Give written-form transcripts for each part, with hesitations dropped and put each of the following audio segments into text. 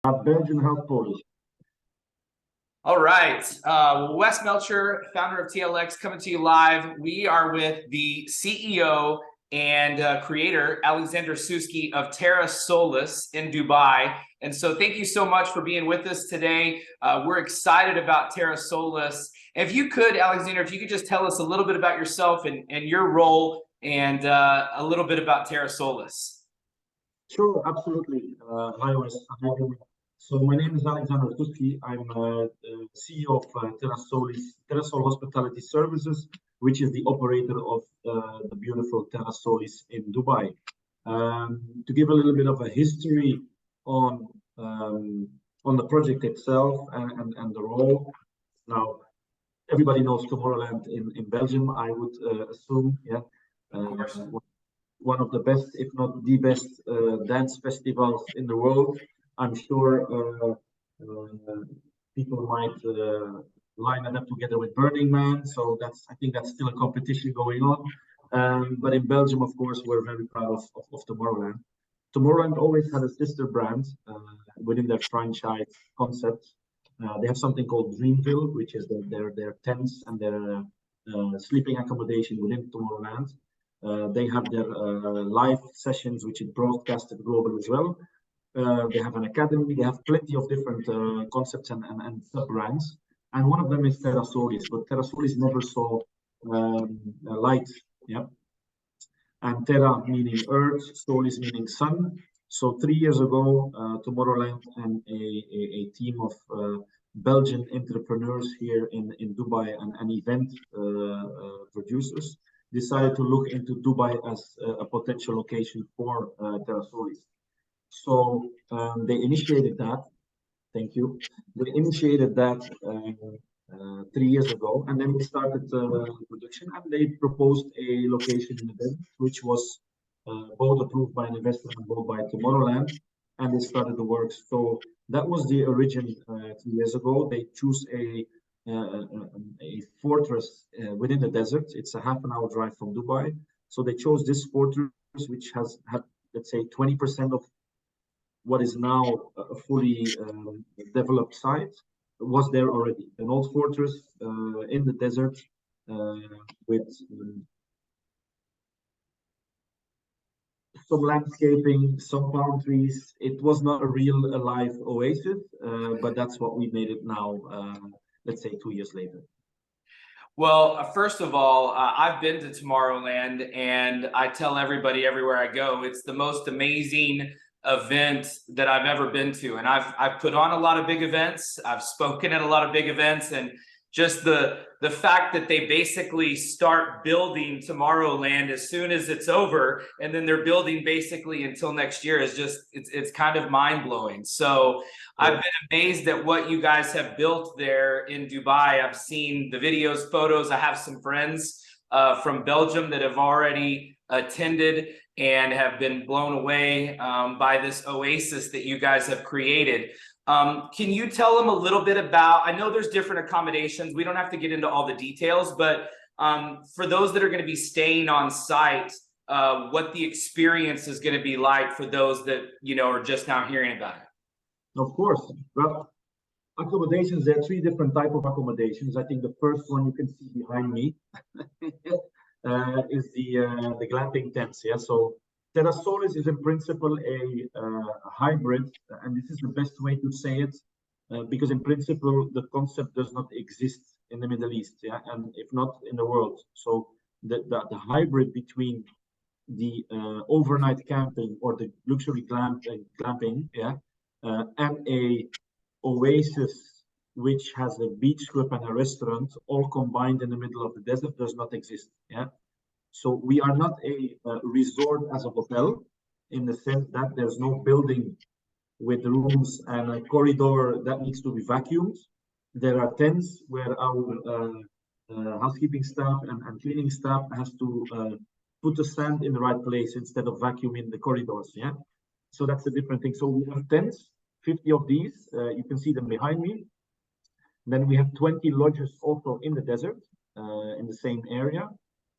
Belgian Health Polish. All right. Wes Melcher, founder of TLX, coming to you live. We are with the CEO and creator, Alexander Suski of Terra Solis in Dubai. And so thank you so much for being with us today. We're excited about Terra Solis. If you could, Alexander, if you could just tell us a little bit about yourself and your role and a little bit about Terra Solis. Sure, absolutely. Hi, Wes. So my name is Alexander Suski. I'm CEO of Terra Solis, Terra Sol Hospitality Services, which is the operator of the beautiful Terra Solis in Dubai. To give a little bit of a history on the project itself and the role. Now, everybody knows Tomorrowland in Belgium, I would assume, yeah. One of the best, if not the best, dance festivals in the world. I'm sure people might line it up together with Burning Man. So I think that's still a competition going on. But in Belgium, of course, we're very proud of Tomorrowland. Tomorrowland always had a sister brand within their franchise concept. They have something called Dreamville, which is their tents and their sleeping accommodation within Tomorrowland. They have their live sessions, which is broadcasted globally as well. They have an academy. They have plenty of different concepts and sub-brands. And one of them is Terra Solis, but Terra Solis never saw light. Yeah. And Terra meaning earth, Solis meaning sun. So 3 years ago, Tomorrowland and a team of Belgian entrepreneurs here in Dubai and event producers decided to look into Dubai as a potential location for Terra Solis. So they initiated that. Thank you. They initiated that 3 years ago, and then we started production, and they proposed a location in the desert, which was both approved by an investor and both by Tomorrowland, and they started the works. So that was the origin 3 years ago. They chose a fortress within the desert. It's a half-an-hour drive from Dubai. So they chose this fortress, which had, let's say, 20% of what is now a fully developed site, was there already. An old fortress in the desert with some landscaping, some palm trees. It was not a real alive oasis, but that's what we made it now, let's say 2 years later. Well, first of all, I've been to Tomorrowland, and I tell everybody everywhere I go, it's the most amazing event that I've ever been to. And I've put on a lot of big events. I've spoken at a lot of big events, and just the fact that they basically start building Tomorrowland as soon as it's over, and then they're building basically until next year is just, it's kind of mind-blowing. So I've been amazed at what you guys have built there in Dubai. I've seen the videos, photos. I have some friends from Belgium that have already attended and have been blown away by this oasis that you guys have created. Can you tell them a little bit about, I know there's different accommodations. We don't have to get into all the details, but for those that are going to be staying on site, what the experience is going to be like for those that, you know, are just now hearing about it. Of course. Well, accommodations, there are 3 different types of accommodations. I think the first one you can see behind me is the glamping tents. Yeah, so Terra Solis is in principle a hybrid, and this is the best way to say it, because in principle the concept does not exist in the Middle East, yeah, and if not in the world. So the hybrid between the overnight camping or the luxury glamping, yeah, and a oasis which has a beach club and a restaurant all combined in the middle of the desert does not exist. Yeah. So we are not a resort as a hotel, in the sense that there's no building with rooms and a corridor that needs to be vacuumed. There are tents where our housekeeping staff and cleaning staff has to put the sand in the right place instead of vacuuming the corridors. Yeah, so that's a different thing. So we have tents, 50 of these. You can see them behind me. Then we have 20 lodges also in the desert, in the same area.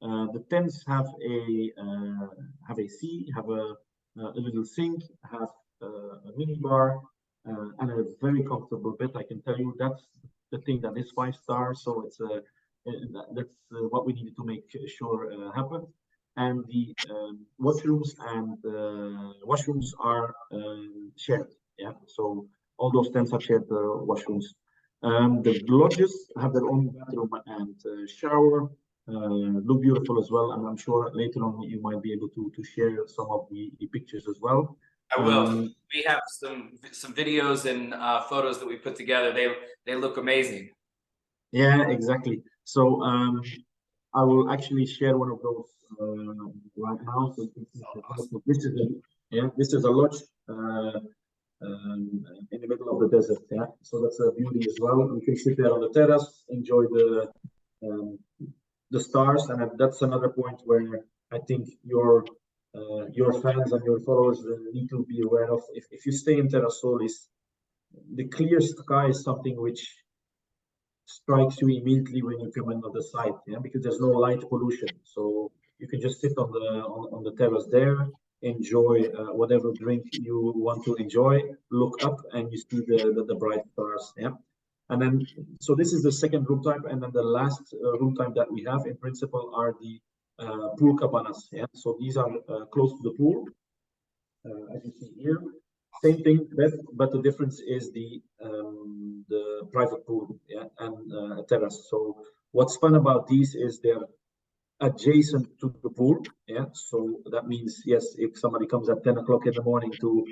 The tents have a sea, have a little sink, have a mini bar, and a very comfortable bed. I can tell you that's the thing that is 5 stars. So it's that's what we needed to make sure happen. And the washrooms and washrooms are shared. Yeah, so all those tents are shared washrooms. The lodges have their own bathroom and shower. Look beautiful as well, and I'm sure later on you might be able to share some of the pictures as well. I will. We have some videos and photos that we put together. They look amazing. Yeah, exactly. So I will actually share one of those right now. So you can see the house. So this is a lodge in the middle of the desert. Yeah, so that's a beauty as well. You can sit there on the terrace, enjoy um, the stars, and that's another point where I think your fans and your followers need to be aware of. If you stay in Terra Solis, the clear sky is something which strikes you immediately when you come in on the site, yeah, because there's no light pollution. So you can just sit on the terrace there, enjoy whatever drink you want to enjoy, look up, and you see the bright stars, yeah. And then, so this is the second room type, and then the last room type that we have in principle are the pool cabanas, yeah. So these are close to the pool, as you see here. Same thing, but the difference is the private pool, yeah, and a terrace. So what's fun about these is they're adjacent to the pool, yeah. So that means, yes, if somebody comes at 10 o'clock in the morning to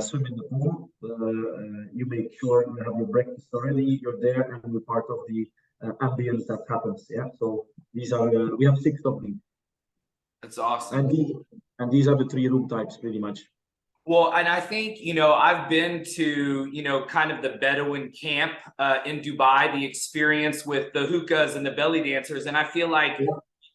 swim in the pool, you make sure you have your breakfast already, you're there, and you're part of the ambience that happens, yeah. So these are we have 6 of them. That's awesome. And these are the 3 room types pretty much. Well, and I think, I've been to, kind of the Bedouin camp in Dubai, the experience with the hookahs and the belly dancers. And I feel like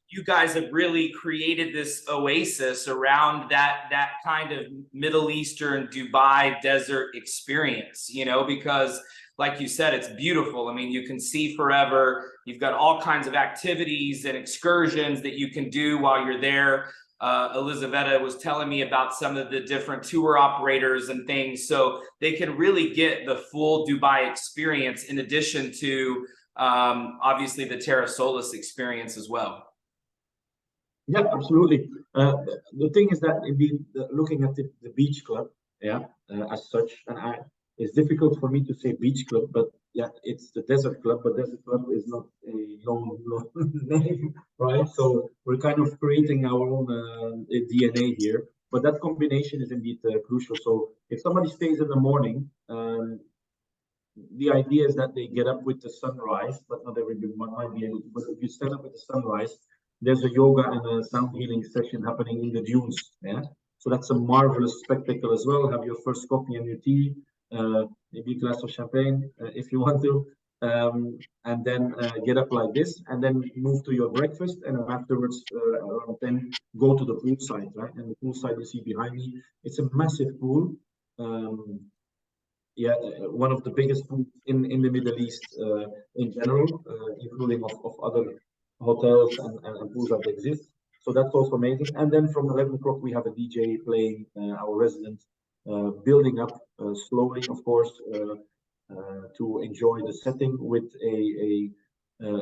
you guys have really created this oasis around that kind of Middle Eastern Dubai desert experience, because like you said, it's beautiful. I mean, you can see forever. You've got all kinds of activities and excursions that you can do while you're there. Elizaveta was telling me about some of the different tour operators and things, so they can really get the full Dubai experience in addition to obviously the Terra Solis experience as well. Yeah, absolutely. The thing is that indeed, looking at the beach club, yeah, as such, and it's difficult for me to say beach club, but yeah, it's the desert club, but desert club is not a known name, right? So we're kind of creating our own DNA here, but that combination is indeed crucial. So if somebody stays in the morning, the idea is that they get up with the sunrise, but not everybody might be able to. But if you stand up with the sunrise, there's a yoga and a sound healing session happening in the dunes. Yeah, so that's a marvelous spectacle as well. Have your first coffee and your tea, maybe a glass of champagne if you want to, and then get up like this, and then move to your breakfast, and afterwards around 10 go to the poolside, right? And the poolside you see behind me, it's a massive pool. Yeah, one of the biggest pools in the Middle East in general, including of other hotels and pools that exist. So that's also amazing. And then from 11 o'clock, we have a DJ playing our resident, building up slowly, of course, to enjoy the setting with a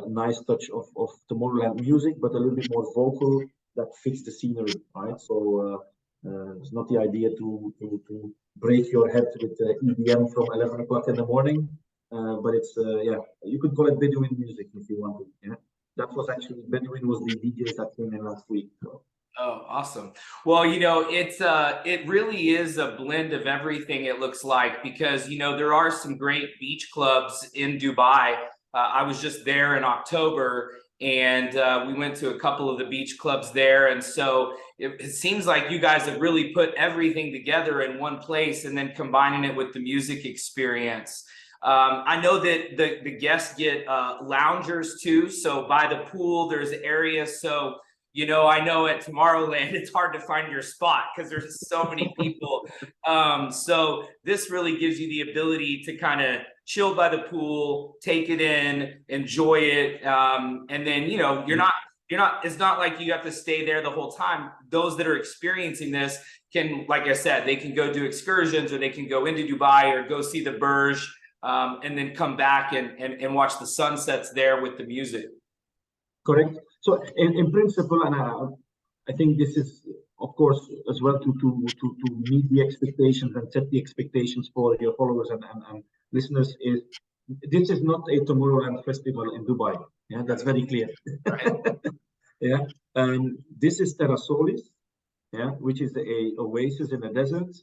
nice touch of Tomorrowland music, but a little bit more vocal that fits the scenery, right? So it's not the idea to break your head with EDM from 11 o'clock in the morning, but it's yeah, you could call it Bedouin music if you want to. Yeah, that was actually Bedouin was the DJs that came in last week. So. Oh, awesome. Well, it really is a blend of everything, it looks like, because, there are some great beach clubs in Dubai. I was just there in October, and we went to a couple of the beach clubs there. And so it seems like you guys have really put everything together in one place and then combining it with the music experience. I know that the guests get loungers too. So by the pool, there's areas. So I know at Tomorrowland, it's hard to find your spot because there's so many people. So this really gives you the ability to kind of chill by the pool, take it in, enjoy it. And then, you're not, it's not like you have to stay there the whole time. Those that are experiencing this can, like I said, they can go do excursions, or they can go into Dubai or go see the Burj, and then come back and watch the sunsets there with the music. Correct. So in principle, and I think this is, of course, as well to meet the expectations and set the expectations for your followers and listeners, is this is not a Tomorrowland festival in Dubai. Yeah, that's very clear. Right. Yeah. This is Terra Solis, yeah, which is a oasis in a desert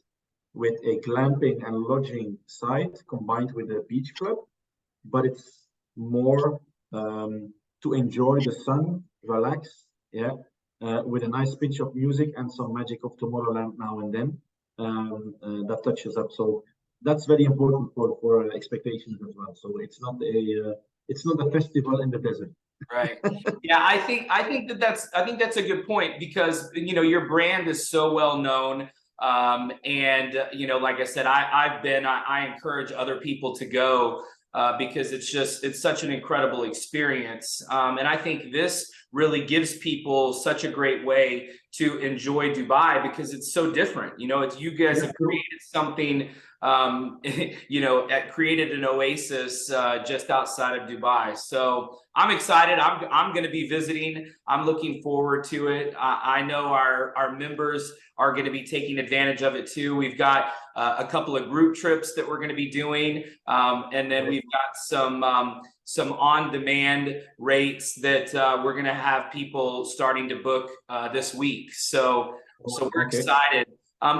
with a glamping and lodging site combined with a beach club, but it's more to enjoy the sun, relax, yeah, with a nice pinch of music and some magic of Tomorrowland now and then that touches up. So that's very important for expectations as well. So it's not a festival in the desert. Right. Yeah, I think that's a good point, because your brand is so well known. And like I said, I encourage other people to go, because it's such an incredible experience. And I think this really gives people such a great way to enjoy Dubai, because it's so different. You guys have created something, created an oasis just outside of Dubai. So I'm excited. I'm going to be visiting. I'm looking forward to it. I know our members are going to be taking advantage of it too. We've got a couple of group trips that we're going to be doing, and then we've got some on-demand rates that we're going to have people starting to book this week. So we're excited.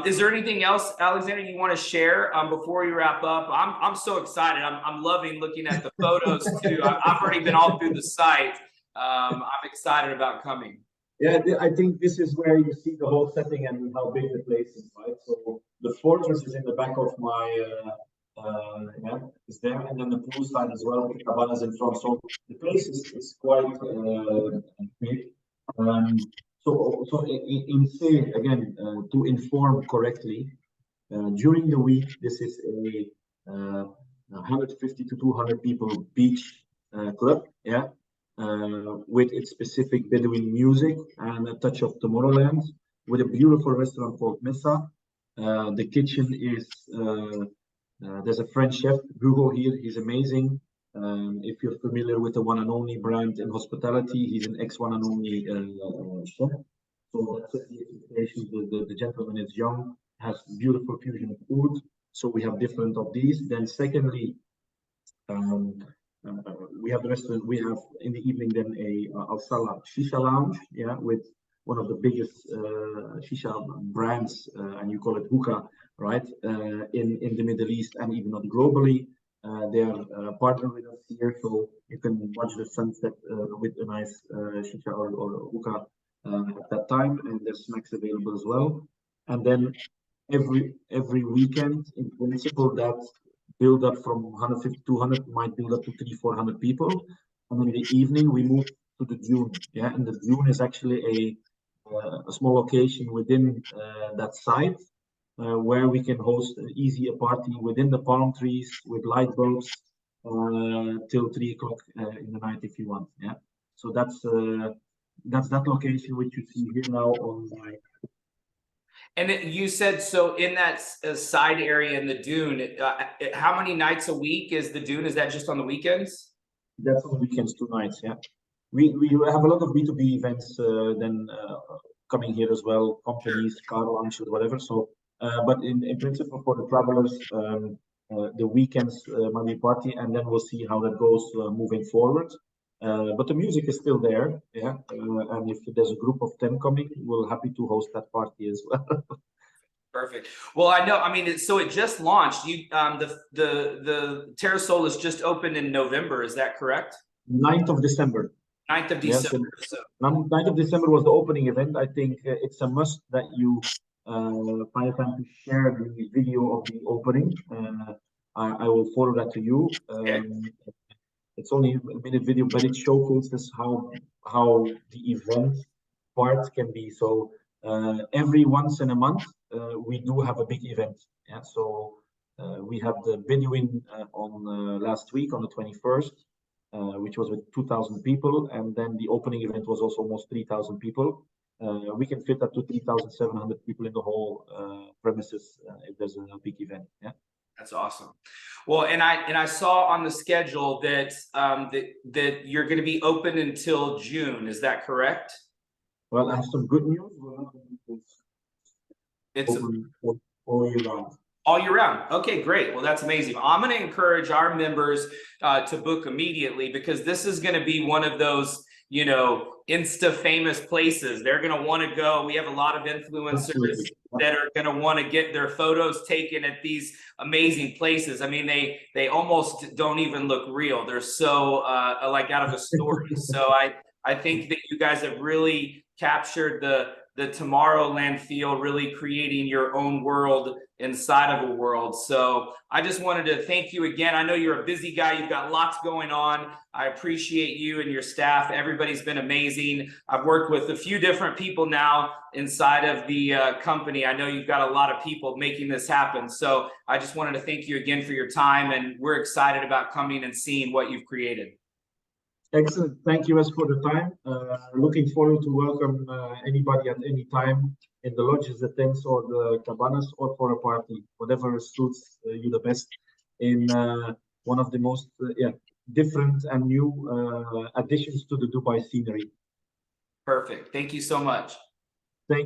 Is there anything else, Alexander, you want to share before we wrap up? I'm so excited. I'm loving looking at the photos too. I've already been all through the site. I'm excited about coming. Yeah, I think this is where you see the whole setting and how big the place is, right? So the fortress is in the back of my is there, and then the poolside as well. The cabanas in front. So the place is quite big. So in say again, to inform correctly, during the week this is a 150 to 200 people beach club, yeah, with its specific Bedouin music and a touch of Tomorrowland, with a beautiful restaurant called Mesa. The kitchen is there's a French chef, Hugo here. He's amazing. If you're familiar with the one and only brand in hospitality, he's an ex-one and only chef. So that's the expectation. The gentleman is young, has beautiful fusion food. So we have different of these. Then secondly, we have the restaurant. We have in the evening then a Al Salah Shisha Lounge, yeah, with one of the biggest shisha brands, and you call it hookah, right? In the Middle East and even not globally. They are partnered with us here, so you can watch the sunset with a nice shisha or hookah at that time, and there's snacks available as well. And then every weekend, in principle, that build up from 150 200 might build up to 300-400 people. And in the evening, we move to the dune. Yeah, and the dune is actually a small location within that site. Where we can host a party within the palm trees with light bulbs till 3 o'clock in the night if you want. Yeah, so that's that location which you see here now on my. And you said, so in that side area in the dune, how many nights a week is the dune? Is that just on the weekends? That's on the weekends, 2 nights. Yeah, we have a lot of B2B events then coming here as well, companies, car launches, whatever. So. But in principle, for the travelers, the weekends might be party, and then we'll see how that goes moving forward. But the music is still there, yeah. And if there's a group of 10 coming, we're happy to host that party as well. Perfect. Well, I know. I mean, so it just launched. The Terra Solis just opened in November. Is that correct? 9th of December. 9th of December. Yes, so 9th of December was the opening event. I think it's a must that you. Find time to share the video of the opening. I will forward that to you. It's only a minute video, but it showcases how the event part can be. So every once in a month, we do have a big event. Yeah. So we had the Bedouin on last week on the 21st, which was with 2,000 people, and then the opening event was also almost 3,000 people. we can fit up to 3,700 people in the whole premises if there's a big event. Yeah. That's awesome. Well, and I saw on the schedule that that you're going to be open until June. Is that correct? Well, I have some good news. It's open all year round. All year round. Okay, great. Well, that's amazing. I'm going to encourage our members to book immediately, because this is going to be one of those, you know, Insta famous places. They're going to want to go. We have a lot of influencers that are going to want to get their photos taken at these amazing places. I mean, they almost don't even look real. They're so like out of a story. So I think that you guys have really captured the Tomorrowland feel, really creating your own world inside of a world. So I just wanted to thank you again. I know you're a busy guy. You've got lots going on. I appreciate you and your staff. Everybody's been amazing. I've worked with a few different people now inside of the company. I know you've got a lot of people making this happen. So I just wanted to thank you again for your time, and we're excited about coming and seeing what you've created. Excellent. Thank you, Wes, for the time. Looking forward to welcome anybody at any time in the lodges, the tents, or the cabanas, or for a party, whatever suits you the best, in one of the most different and new additions to the Dubai scenery. Perfect. Thank you so much.